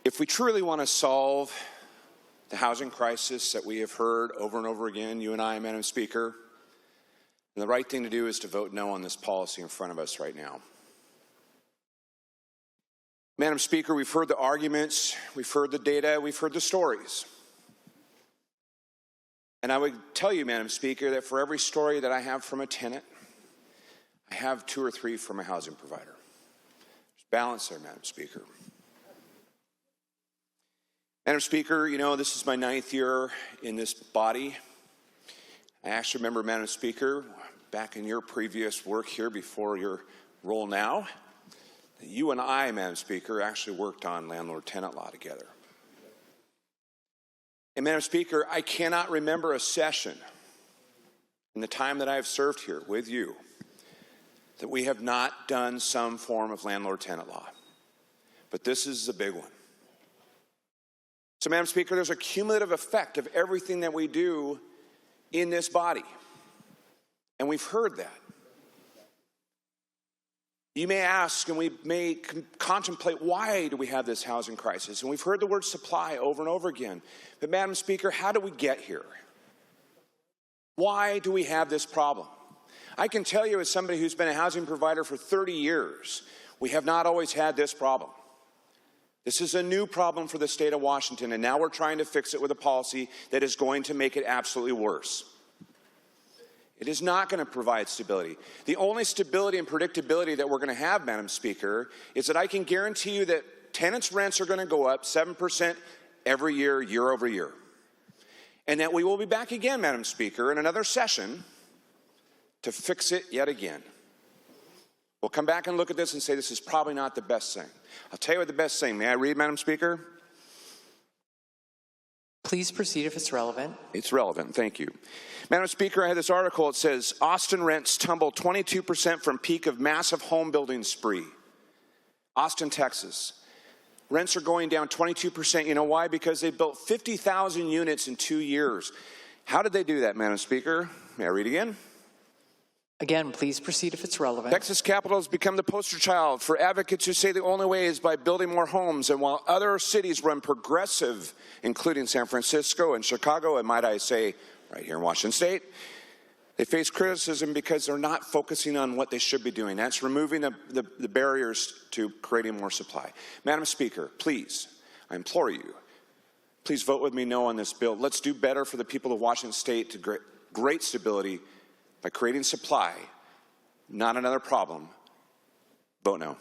If we truly want to solve the housing crisis that we have heard over and over again, you and I, Madam Speaker, then the right thing to do is to vote no on this policy in front of us right now. Madam Speaker, we've heard the arguments, we've heard the data, we've heard the stories. And I would tell you, Madam Speaker, that for every story that I have from a tenant, I have 2 or 3 from a housing provider. There's balance there, Madam Speaker. Madam Speaker, you know, this is my 9th year in this body. I actually remember, Madam Speaker, back in your previous work here before your role now, that you and I, Madam Speaker, actually worked on landlord-tenant law together. And Madam Speaker, I cannot remember a session in the time that I have served here with you that we have not done some form of landlord-tenant law. But this is the big one. So, Madam Speaker, there's a cumulative effect of everything that we do in this body. And we've heard that. You may ask, and we may contemplate, why do we have this housing crisis? And we've heard the word supply over and over again. But, Madam Speaker, how do we get here? Why do we have this problem? I can tell you, as somebody who's been a housing provider for 30 years, we have not always had this problem. This is a new problem for the state of Washington, and now we're trying to fix it with a policy that is going to make it absolutely worse. It is not going to provide stability. The only stability and predictability that we're going to have, Madam Speaker, is that I can guarantee you that tenants' rents are going to go up 7% every year, year over year. And that we will be back again, Madam Speaker, in another session to fix it yet again. We'll come back and look at this and say this is probably not the best thing. I'll tell you what the best thing. May I read, Madam Speaker? Please proceed if it's relevant. It's relevant. Thank you. Madam Speaker, I had this article. It says, Austin rents tumble 22% from peak of massive home building spree. Austin, Texas. Rents are going down 22%. You know why? Because they built 50,000 units in 2 years. How did they do that, Madam Speaker? May I read again? Again, please proceed if it's relevant. Texas Capital has become the poster child for advocates who say the only way is by building more homes. And while other cities run progressive, including San Francisco and Chicago, and might I say, right here in Washington State, they face criticism because they're not focusing on what they should be doing. That's removing the barriers to creating more supply. Madam Speaker, please, I implore you, please vote with me no on this bill. Let's do better for the people of Washington State to great stability by creating supply, not another problem. Vote no.